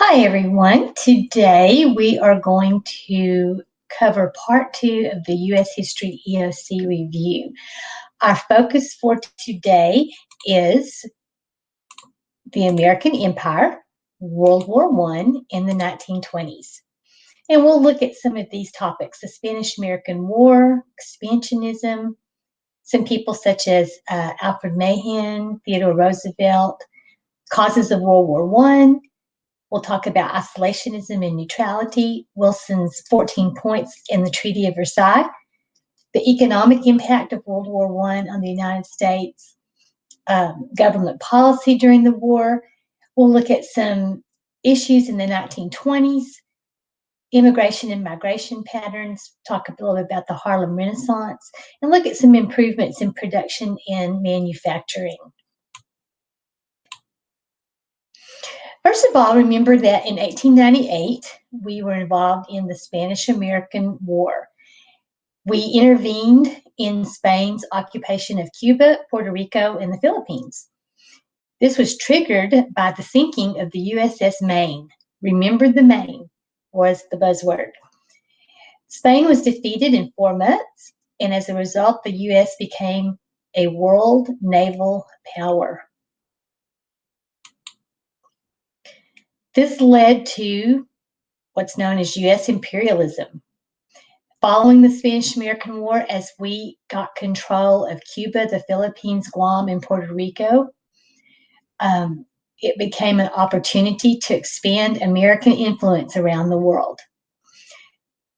Hi, everyone. Today we are going to cover part 2 of the U.S. History EOC review. Our focus for today is the American Empire, World War I, and the 1920s. And we'll look at some of these topics: the Spanish-American War, expansionism, some people such as Alfred Mahan, Theodore Roosevelt, causes of World War I. We'll talk about isolationism and neutrality, Wilson's 14 points in the Treaty of Versailles, the economic impact of World War I on the United States, government policy during the war. We'll look at some issues in the 1920s, immigration and migration patterns, talk a little bit about the Harlem Renaissance, and look at some improvements in production and manufacturing. First of all, remember that in 1898, we were involved in the Spanish-American War. We intervened in Spain's occupation of Cuba, Puerto Rico, and the Philippines. This was triggered by the sinking of the USS Maine. Remember, the Maine was the buzzword. Spain was defeated in 4 months, and as a result, the U.S. became a world naval power. This led to what's known as U.S. imperialism. Following the Spanish-American War, as we got control of Cuba, the Philippines, Guam, and Puerto Rico, it became an opportunity to expand American influence around the world.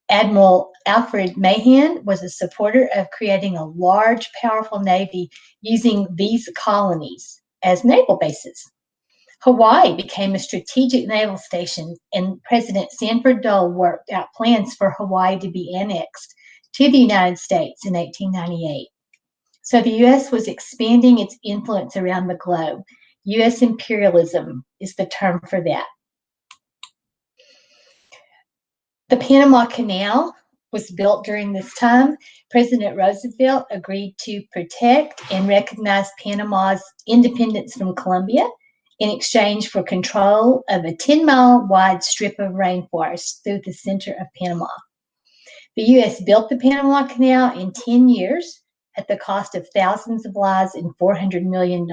Admiral Alfred Mahan was a supporter of creating a large, powerful navy using these colonies as naval bases. Hawaii became a strategic naval station, and President Sanford Dole worked out plans for Hawaii to be annexed to the United States in 1898. So the U.S. was expanding its influence around the globe. U.S. imperialism is the term for that. The Panama Canal was built during this time. President Roosevelt agreed to protect and recognize Panama's independence from Colombia in exchange for control of a 10-mile wide strip of rainforest through the center of Panama. The U.S. built the Panama Canal in 10 years at the cost of thousands of lives and $400 million.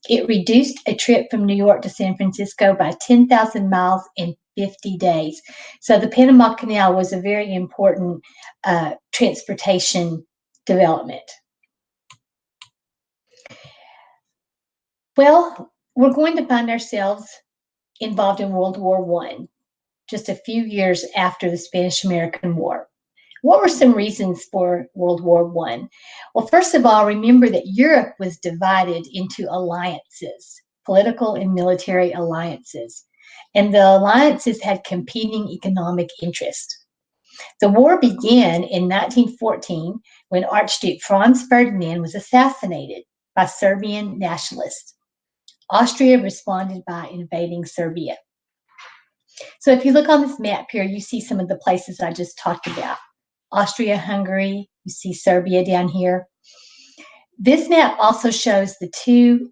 It reduced a trip from New York to San Francisco by 10,000 miles in 50 days. So the Panama Canal was a very important transportation development. Well, we're going to find ourselves involved in World War I, just a few years after the Spanish-American War. What were some reasons for World War I? Well, first of all, remember that Europe was divided into alliances, political and military alliances, and the alliances had competing economic interests. The war began in 1914 when Archduke Franz Ferdinand was assassinated by Serbian nationalists. Austria responded by invading Serbia. So if you look on this map here, you see some of the places I just talked about. Austria-Hungary, you see Serbia down here. This map also shows the two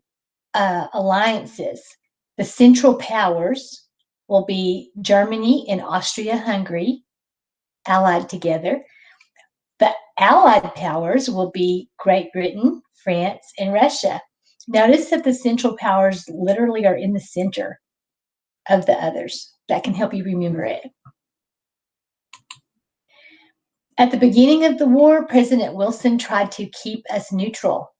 alliances. The Central Powers will be Germany and Austria-Hungary allied together. The Allied Powers will be Great Britain, France, and Russia. Notice that the Central Powers literally are in the center of the others. That can help you remember it. At the beginning of the war, President Wilson tried to keep us neutral.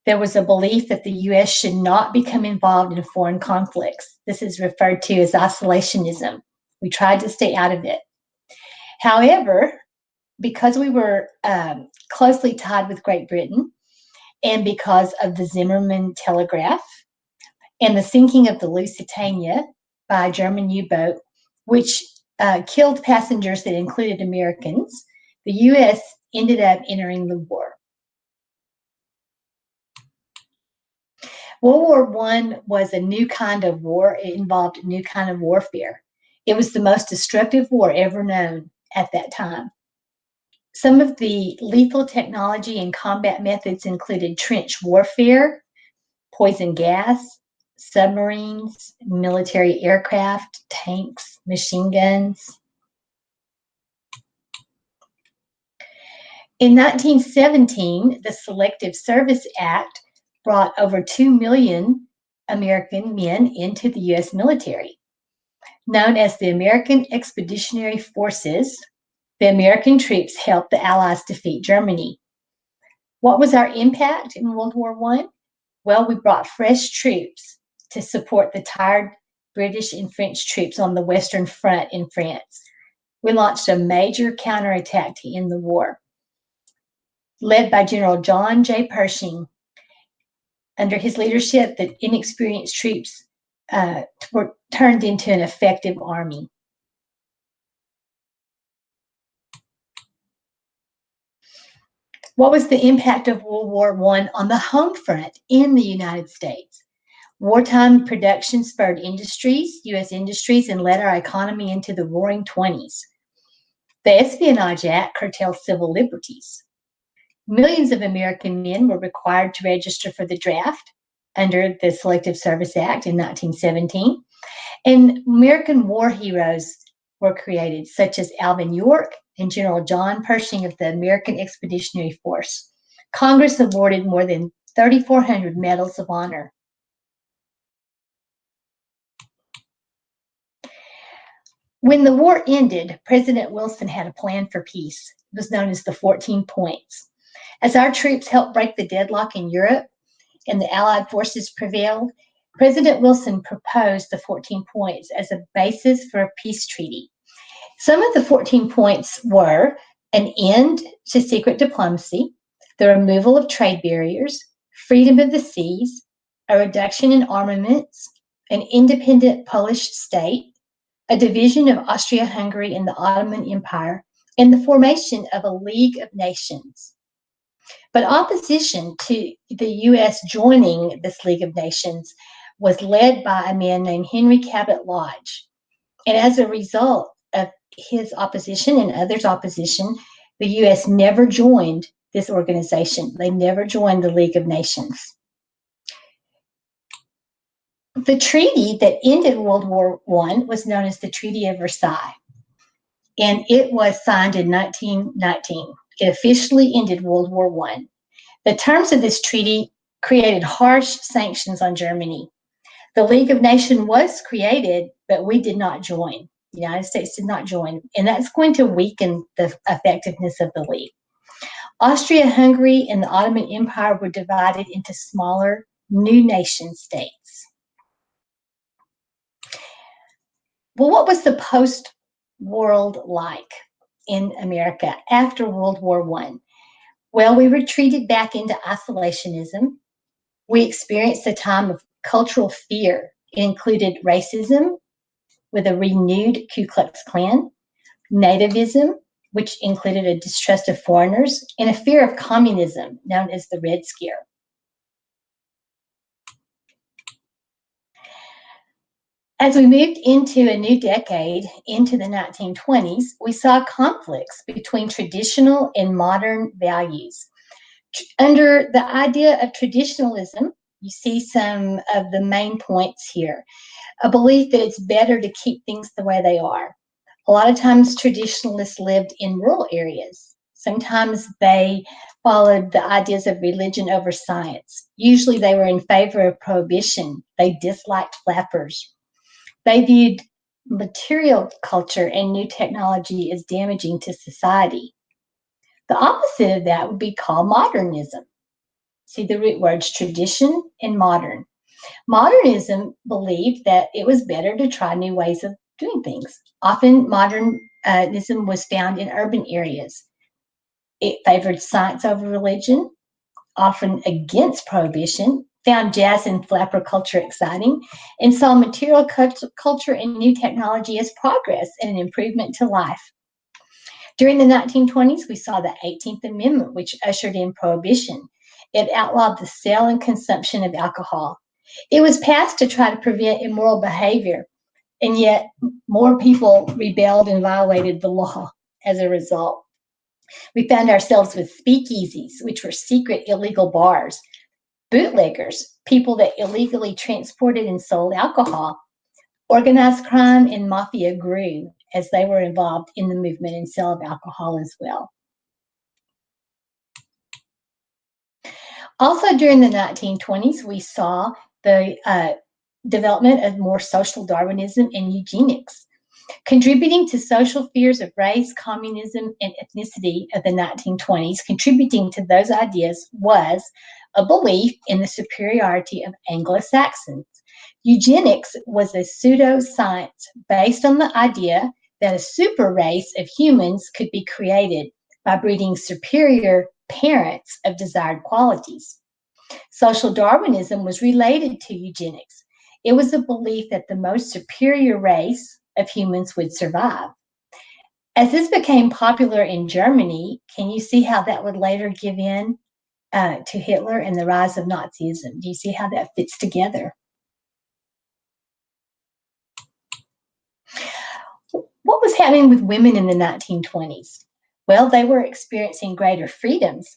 There was a belief that the U.S. should not become involved in foreign conflicts. This is referred to as isolationism. We tried to stay out of it. However, because we were closely tied with Great Britain, and because of the Zimmermann telegraph and the sinking of the Lusitania by a German U-boat, which killed passengers that included Americans, the U.S. ended up entering the war. World War I was a new kind of war. It involved a new kind of warfare. It was the most destructive war ever known at that time. Some of the lethal technology and combat methods included trench warfare, poison gas, submarines, military aircraft, tanks, machine guns. In 1917, the Selective Service Act brought over 2 million American men into the U.S. military. Known as the American Expeditionary Forces, the American troops helped the Allies defeat Germany. What was our impact in World War I? Well, we brought fresh troops to support the tired British and French troops on the Western Front in France. We launched a major counterattack to end the war. Led by General John J. Pershing. Under his leadership, the inexperienced troops were turned into an effective army. What was the impact of World War I on the home front in the United States? Wartime production spurred industries, U.S. industries, and led our economy into the Roaring '20s. The Espionage Act curtailed civil liberties. Millions of American men were required to register for the draft under the Selective Service Act in 1917. And American war heroes were created, such as Alvin York and General John Pershing of the American Expeditionary Force. Congress awarded more than 3,400 medals of honor. When the war ended, President Wilson had a plan for peace. It was known as the 14 Points. As our troops helped break the deadlock in Europe and the Allied forces prevailed, President Wilson proposed the 14 Points as a basis for a peace treaty. Some of the 14 points were an end to secret diplomacy, the removal of trade barriers, freedom of the seas, a reduction in armaments, an independent Polish state, a division of Austria-Hungary and the Ottoman Empire, and the formation of a League of Nations. But opposition to the U.S. joining this League of Nations was led by a man named Henry Cabot Lodge. And as a result of his opposition and others' opposition, the U.S. never joined this organization. They never joined the League of Nations. The treaty that ended World War I was known as the Treaty of Versailles, and it was signed in 1919. It officially ended World War I. The terms of this treaty created harsh sanctions on Germany. The League of Nations was created, but we did not join. The United States did not join, and that's going to weaken the effectiveness of the League. Austria-Hungary and the Ottoman Empire were divided into smaller new nation states. Well, what was the post-world like in America after World War I? Well, we retreated back into isolationism. We experienced a time of cultural fear. It included racism with a renewed Ku Klux Klan, nativism, which included a distrust of foreigners, and a fear of communism known as the Red Scare. As we moved into a new decade, into the 1920s, we saw conflicts between traditional and modern values. Under the idea of traditionalism, you see some of the main points here. A belief that it's better to keep things the way they are. A lot of times traditionalists lived in rural areas. Sometimes they followed the ideas of religion over science. Usually they were in favor of prohibition. They disliked flappers. They viewed material culture and new technology as damaging to society. The opposite of that would be called modernism. See the root words tradition and modern. Modernism believed that it was better to try new ways of doing things. Often modernism was found in urban areas. It favored science over religion, often against prohibition, found jazz and flapper culture exciting, and saw material culture and new technology as progress and an improvement to life. During the 1920s, we saw the 18th Amendment, which ushered in prohibition. It outlawed the sale and consumption of alcohol. It was passed to try to prevent immoral behavior, and yet more people rebelled and violated the law as a result. We found ourselves with speakeasies, which were secret illegal bars, bootleggers, people that illegally transported and sold alcohol. Organized crime and mafia grew as they were involved in the movement and sale of alcohol as well. Also during the 1920s, we saw the development of more social Darwinism and eugenics. Contributing to social fears of race, communism, and ethnicity of the 1920s, contributing to those ideas was a belief in the superiority of Anglo-Saxons. Eugenics was a pseudoscience based on the idea that a super race of humans could be created by breeding superior parents of desired qualities. Social Darwinism was related to eugenics. It was a belief that the most superior race of humans would survive. As this became popular in Germany, can you see how that would later give in to Hitler and the rise of Nazism? Do you see how that fits together? What was happening with women in the 1920s? Well, they were experiencing greater freedoms,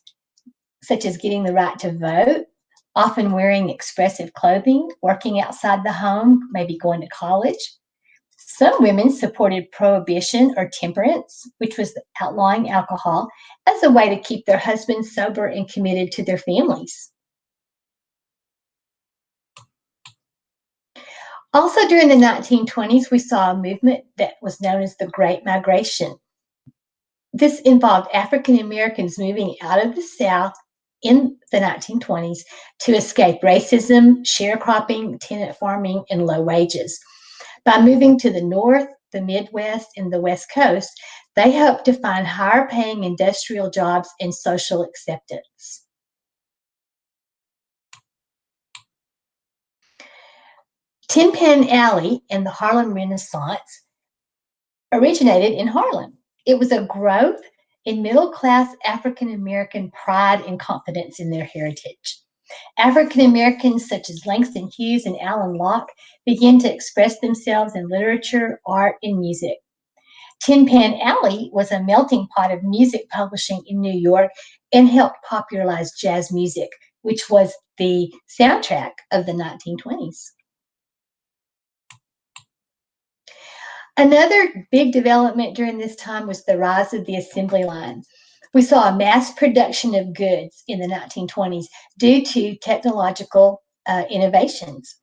such as getting the right to vote, often wearing expressive clothing, working outside the home, maybe going to college. Some women supported prohibition or temperance, which was outlawing alcohol, as a way to keep their husbands sober and committed to their families. Also during the 1920s, we saw a movement that was known as the Great Migration. This involved African Americans moving out of the South in the 1920s to escape racism, sharecropping, tenant farming, and low wages. By moving to the North, the Midwest, and the West Coast, they hoped to find higher paying industrial jobs and social acceptance. Tin Pan Alley and the Harlem Renaissance originated in Harlem. It was a growth in middle-class African-American pride and confidence in their heritage. African-Americans such as Langston Hughes and Alan Locke began to express themselves in literature, art, and music. Tin Pan Alley was a melting pot of music publishing in New York and helped popularize jazz music, which was the soundtrack of the 1920s. Another big development during this time was the rise of the assembly line. We saw a mass production of goods in the 1920s due to technological innovations.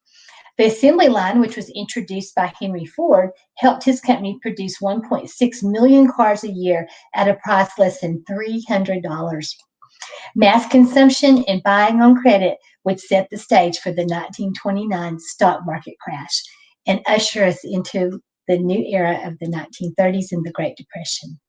The assembly line, which was introduced by Henry Ford, helped his company produce 1.6 million cars a year at a price less than $300. Mass consumption and buying on credit would set the stage for the 1929 stock market crash and usher us into the new era of the 1930s and the Great Depression.